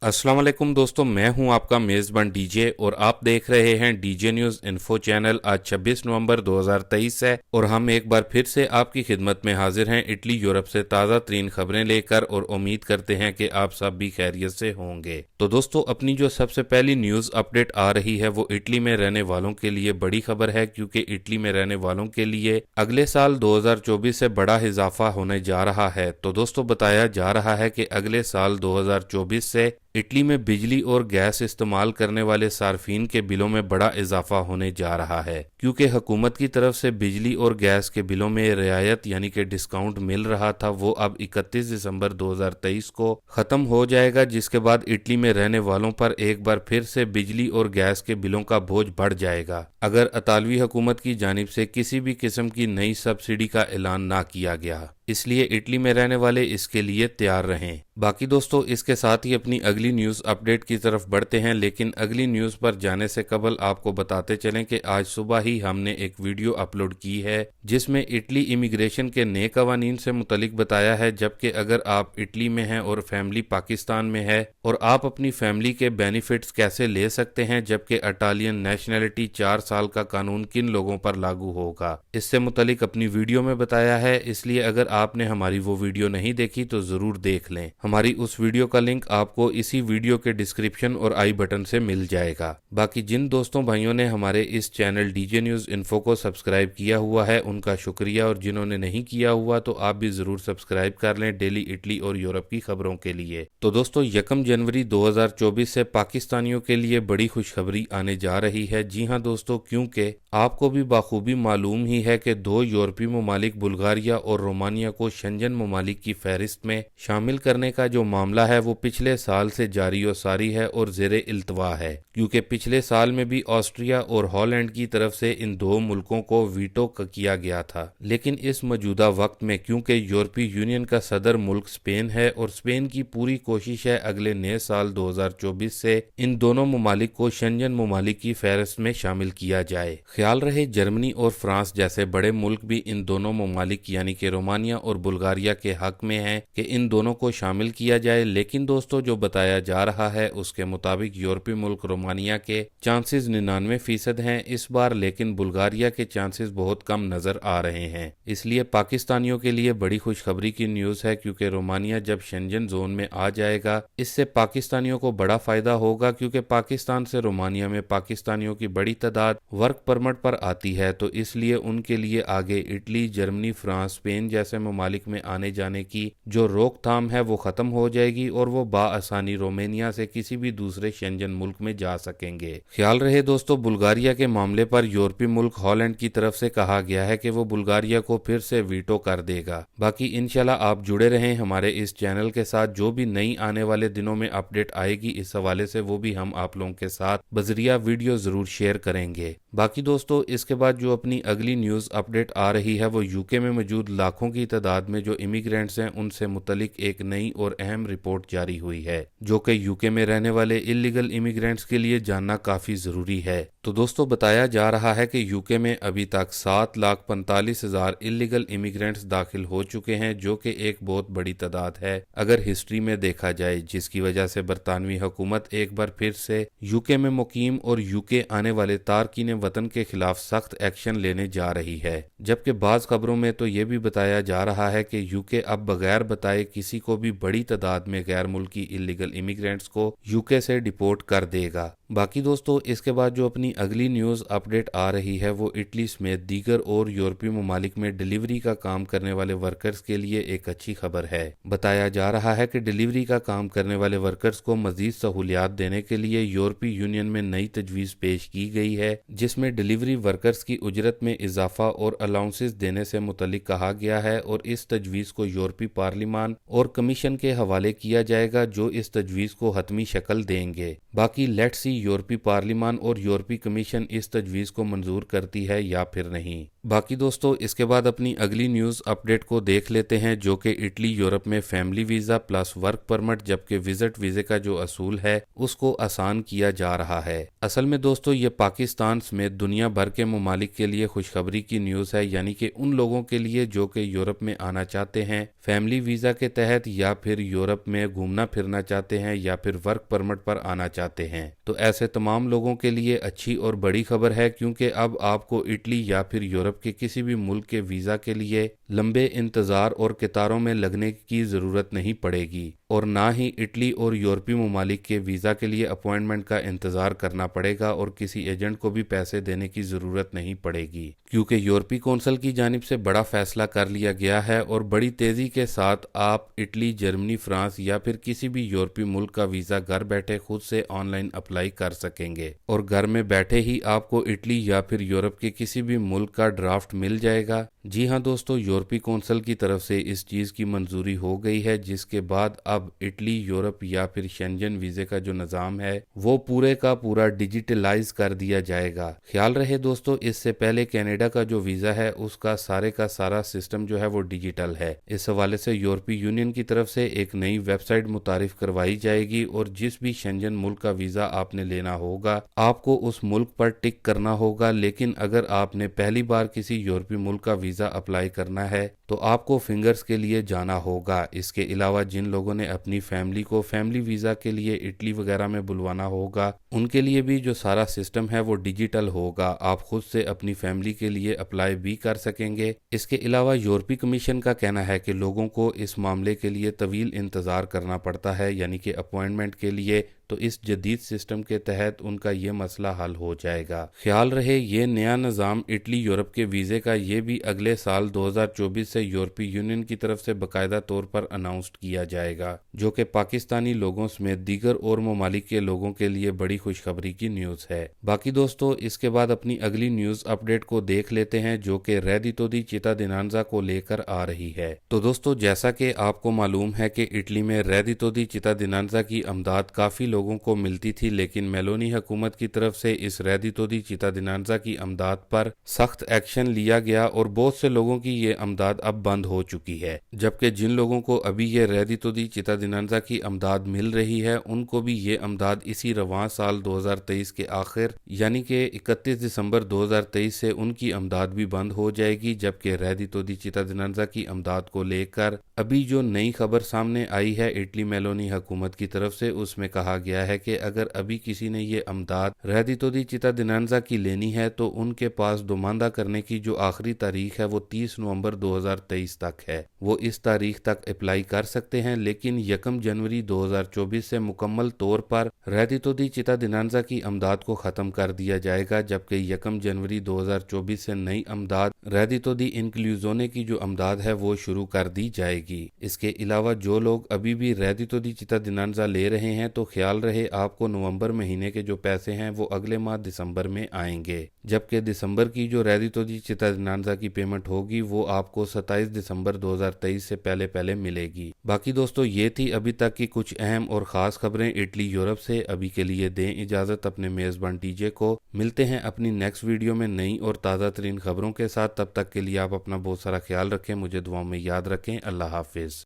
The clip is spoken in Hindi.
अस्सलाम वालेकुम दोस्तों, मैं हूं आपका मेज़बान डीजे और आप देख रहे हैं डीजे न्यूज़ इन्फो चैनल। आज 26 नवंबर 2023 है और हम एक बार फिर से आपकी खिदमत में हाजिर हैं इटली यूरोप से ताज़ा तरीन खबरें लेकर, और उम्मीद करते हैं कि आप सब भी खैरियत से होंगे। तो दोस्तों, अपनी जो सबसे पहली न्यूज़ अपडेट आ रही है वो इटली में रहने वालों के लिए बड़ी खबर है, क्योंकि इटली में रहने वालों के लिए अगले साल 2024 से बड़ा इजाफा होने जा रहा है। तो दोस्तों, बताया जा रहा है कि अगले साल 2024 से इटली में बिजली और गैस इस्तेमाल करने वाले सार्फिन के बिलों में बड़ा इजाफा होने जा रहा है, क्योंकि हुकूमत की तरफ से बिजली और गैस के बिलों में रियायत यानी कि डिस्काउंट मिल रहा था, वो अब 31 दिसंबर 2023 को खत्म हो जाएगा, जिसके बाद इटली में रहने वालों पर एक बार फिर से बिजली और गैस के बिलों का बोझ बढ़ जाएगा अगर इतालवी हुकूमत की जानिब से किसी भी किस्म की नई सब्सिडी का ऐलान ना किया गया। इसलिए इटली में रहने वाले इसके लिए तैयार रहें। बाकी दोस्तों, इसके साथ ही अपनी अगली न्यूज़ अपडेट की तरफ बढ़ते हैं, लेकिन अगली न्यूज़ पर जाने से कबल आपको बताते चलें कि आज सुबह ही हमने एक वीडियो अपलोड की है जिसमें इटली इमिग्रेशन के नए कवानीन से मुतलिक बताया है। जबकि अगर आप इटली में हैं और फैमिली पाकिस्तान में है और आप अपनी फैमिली के बेनिफिट्स कैसे ले सकते हैं, जबकि इटालियन नेशनैलिटी 4 साल का कानून किन लोगों पर लागू होगा, इससे मुतलिक अपनी वीडियो में बताया है। इसलिए अगर आपने हमारी वो वीडियो नहीं देखी तो जरूर देख लें। हमारी उस वीडियो का लिंक आपको इसी वीडियो के डिस्क्रिप्शन और आई बटन से मिल जाएगा। बाकी जिन दोस्तों भाइयों ने हमारे इस चैनल डीजे न्यूज़ इन्फो को सब्सक्राइब किया हुआ है उनका शुक्रिया, और जिन्होंने नहीं किया हुआ तो आप भी जरूर सब्सक्राइब कर लें डेली इटली और यूरोप की खबरों के लिए। तो दोस्तों, 1 जनवरी 2024 से पाकिस्तानियों के लिए बड़ी खुशखबरी आने जा रही है। जी हाँ दोस्तों, क्योंकि आपको भी बाखूबी मालूम ही है कि 2 यूरोपीय ममालिक बुल्गारिया और रोमानिया को शेंजन ममालिक की फहरिस्त में शामिल करने का जो मामला है वो पिछले साल से जारी और सारी है और ज़ेरे इल्तवा है, क्योंकि पिछले साल में भी ऑस्ट्रिया और हॉलैंड की तरफ से इन 2 मुल्कों को वीटो किया गया था। लेकिन इस मौजूदा वक्त में क्योंकि यूरोपीय यूनियन का सदर मुल्क स्पेन है और स्पेन की पूरी कोशिश है अगले नए साल 2024 से इन दोनों ममालिक को शेंजन ममालिक की फहरिस्त में शामिल किया जाए। ख्याल रहे जर्मनी और फ्रांस जैसे बड़े मुल्क भी इन दोनों ममालिक यानी कि रोमानिया और बुल्गारिया के हक में हैं कि इन दोनों को शामिल किया जाए। लेकिन दोस्तों, जो बताया जा रहा है उसके मुताबिक यूरोपीय मुल्क रोमानिया के चांसेस 99% हैं इस बार, लेकिन बुल्गारिया के चांसेस बहुत कम नजर आ रहे हैं। इसलिए पाकिस्तानियों के लिए बड़ी खुशखबरी की न्यूज है, क्योंकि रोमानिया जब शेंजन जोन में आ जाएगा इससे पाकिस्तानियों को बड़ा फायदा होगा, क्योंकि पाकिस्तान से रोमानिया में पाकिस्तानियों की बड़ी तादाद वर्क परमिट पर आती है। तो इसलिए उनके लिए आगे इटली, जर्मनी, फ्रांस, स्पेन जैसे ममालिक में आने जाने की जो रोकथाम है वो खत्म हो जाएगी और वो बाआसानी रोमानिया से किसी भी दूसरे शेंजन मुल्क में जा सकेंगे। ख्याल रहे दोस्तों, बुल्गारिया के मामले पर यूरोपीय मुल्क हॉलैंड की तरफ से कहा गया है कि वो बुल्गारिया को फिर से वीटो कर देगा। बाकी इंशाल्लाह आप जुड़े रहें हमारे इस चैनल के साथ, जो भी नई आने वाले दिनों में अपडेट आएगी इस हवाले से वो भी हम आप लोगों के साथ बजरिया वीडियो जरूर शेयर करेंगे। बाकी दोस्तों, इसके बाद जो अपनी अगली न्यूज़ अपडेट आ रही है वो यूके में मौजूद लाखों की तादाद में जो इमिग्रेंट्स हैं उनसे मुतलिक एक नई और अहम रिपोर्ट जारी हुई है, जो कि यूके में रहने वाले इलीगल इमिग्रेंट्स के लिए जानना काफ़ी ज़रूरी है। तो दोस्तों, बताया जा रहा है कि यूके में अभी तक 7,45,000 इलीगल इमिग्रेंट्स दाखिल हो चुके हैं, जो कि एक बहुत बड़ी तादाद है अगर हिस्ट्री में देखा जाए, जिसकी वजह से बरतानवी हुकूमत एक बार फिर से यूके में मुकीम और यूके आने वाले तारकीन वतन के खिलाफ सख्त एक्शन लेने जा रही है। जबकि बाज़ खबरों में तो ये भी बताया जा रहा है कि यूके अब बगैर बताए किसी को भी बड़ी तादाद में गैर मुल्की इलीगल इमिग्रेंट्स को यूके से डिपोर्ट कर देगा। बाकी दोस्तों, इसके बाद जो अपनी अगली न्यूज़ अपडेट आ रही है वो इटली समेत दीगर और यूरोपीय ममालिक में डिलीवरी का काम करने वाले वर्कर्स के लिए एक अच्छी खबर है। बताया जा रहा है कि डिलीवरी का काम करने वाले वर्कर्स को मजीद सहूलियात देने के लिए यूरोपीय यूनियन में नई तजवीज़ पेश की गई है, जिसमें डिलीवरी वर्कर्स की उजरत में इजाफा और अलाउंसेस देने से मुतलिक कहा गया है, और इस तजवीज़ को यूरोपीय पार्लिमान और कमीशन के हवाले किया जाएगा, जो इस तजवीज़ को हतमी शक्ल देंगे। बाकी लेट्स सी यूरोपीय पार्लिमान और यूरोपीय कमीशन इस तजवीज़ को मंजूर करती है या फिर नहीं। बाकी दोस्तों इसके बाद अपनी अगली न्यूज़ अपडेट को देख लेते हैं, जो कि इटली यूरोप में family visa plus work permit जबकि विजिट वीज़े का जो असूल है उसको आसान किया जा रहा है। असल में दोस्तों ये पाकिस्तान समेत दुनिया भर के ममालिक के लिए खुशखबरी की न्यूज़ है, यानी कि उन लोगों के लिए जो कि यूरोप में आना चाहते हैं फैमिली वीज़ा के तहत, या फिर यूरोप में घूमना फिरना चाहते हैं, या फिर वर्क परमिट पर आना चाहते हैं। तो ऐसे तमाम लोगों के लिए अच्छी और बड़ी खबर है, क्योंकि अब आपको इटली या फिर यूरोप के किसी भी मुल्क के वीज़ा के लिए लंबे इंतज़ार और कतारों में लगने की ज़रूरत नहीं पड़ेगी, और ना ही इटली और यूरोपीय ममालिक के वीज़ा के लिए अपॉइंटमेंट का इंतज़ार करना पड़ेगा, और किसी एजेंट को भी पैसे देने की ज़रूरत नहीं पड़ेगी, क्योंकि यूरोपीय कौंसिल की जानिब से बड़ा फैसला कर लिया गया है और बड़ी तेज़ी के साथ आप इटली, जर्मनी, फ्रांस या फिर किसी भी यूरोपीय मुल्क का वीज़ा घर बैठे खुद से ऑनलाइन अप्लाई कर सकेंगे, और घर में बैठे ही आपको इटली या फिर यूरोप के किसी भी मुल्क का ड्राफ्ट मिल जाएगा। जी हाँ दोस्तों, यूरोपीय कौंसिल की तरफ से इस चीज़ की मंजूरी हो गई है, जिसके बाद अब इटली, यूरोप या फिर शेंजन वीज़े का जो निज़ाम है वो पूरे का पूरा डिजिटलाइज कर दिया जाएगा। ख्याल रहे दोस्तों, इससे पहले कनाडा का जो वीज़ा है उसका का सारा सिस्टम जो है वो डिजिटल है। इस हवाले से यूरोपीय यूनियन की तरफ से एक नई वेबसाइट मुतारिफ करवाई जाएगी, और जिस भी शेंजन मुल्क का वीज़ा आपने लेना होगा आपको उस मुल्क पर टिक करना होगा, लेकिन अगर आपने पहली बार किसी यूरोपीय मुल्क का वीज़ा अप्लाई करना है तो आपको फिंगर्स के लिए जाना होगा। इसके अलावा जिन लोगों ने अपनी फैमिली को फैमिली वीज़ा के लिए इटली वगैरह में बुलवाना होगा उनके लिए भी जो सारा सिस्टम है वो डिजिटल होगा। आप खुद से अपनी फैमिली के लिए अप्लाई भी कर सकेंगे। इसके अलावा यूरोपीय कमीशन का कहना है कि लोगों को इस मामले के लिए तवील इंतज़ार करना पड़ता है, यानी कि अपॉइंटमेंट के लिए, तो इस जदीद सिस्टम के तहत उनका ये मसला हल हो जाएगा। ख्याल रहे ये नया निज़ाम इटली यूरोप के वीज़े का ये भी अगले साल 2024 से यूरोपीय यूनियन की तरफ से बाकायदा तौर पर अनाउंस्ड किया जाएगा, जो कि पाकिस्तानी लोगों समेत दीगर और ममालिक के लोगों के लिए बड़ी खुशखबरी की न्यूज़ है। बाकी दोस्तों इसके बाद अपनी अगली न्यूज़ अपडेट को देख लेते हैं, जो कि रेदितो दी चित्तादिनांज़ा को लेकर आ रही है। तो दोस्तों जैसा कि आपको मालूम है कि इटली में रेदितो दी चित्तादिनांज़ा की अमदाद काफ़ी लोगों को मिलती थी, लेकिन मेलोनी हुकूमत की तरफ से इस रेदितो दी चित्तादिनांज़ा की अमदाद पर सख्त एक्शन लिया गया और बहुत से लोगों की ये अमदाद अब बंद हो चुकी है, जबकि जिन लोगों को अभी ये रेदितो दी चित्तादिनांज़ा की अमदाद मिल रही है उनको भी ये अमदाद इसी रवां साल 2023 के आखिर यानी कि 31 दिसंबर 2023 से उनकी अमदाद भी बंद हो जाएगी। जबकि रेदितो दी चित्तादिनांज़ा की अमदाद को लेकर अभी जो नई खबर सामने आई है इटली मेलोनी हुकूमत की तरफ से, उसमें कहा गया है कि अगर अभी किसी ने ये अमदाद रेदितो दी चित्तादिनांज़ा की लेनी है तो उनके पास दुमानदा करने की जो आखिरी तारीख है वो 30 नवंबर 2023 तक है। वो इस तारीख तक अप्लाई कर सकते हैं, लेकिन 1 जनवरी 2024 से मुकम्मल तौर पर रेदितो दी चित्तादिनांज़ा की अमदाद को ख़त्म कर दिया जाएगा, जबकि 1 जनवरी 2024 से नई अमदाद रेदितो दी इंक्लूज़ोने की जो अमदाद है वो शुरू कर दी जाएगी। इसके अलावा जो लोग अभी भी रेदितो दी चित्तादिनांज़ा ले रहे हैं तो ख्याल रहे आपको नवंबर महीने के जो पैसे हैं वो अगले माह दिसंबर में आएंगे, जबकि दिसंबर की जो रेदितो दी चित्तादिनांज़ा की पेमेंट होगी वो आपको 27 दिसंबर 2023 से पहले पहले मिलेगी। बाकी दोस्तों ये थी अभी तक की कुछ अहम और ख़ास खबरें इटली यूरोप से। अभी के लिए दें इजाज़त अपने मेज़बान डीजे को। मिलते हैं अपनी नेक्स्ट वीडियो में नई और ताज़ा तरीन खबरों के साथ। तब तक के लिए आप अपना बहुत सारा ख्याल रखें, मुझे दुआओं में याद रखें। अल्लाह हाफिज़।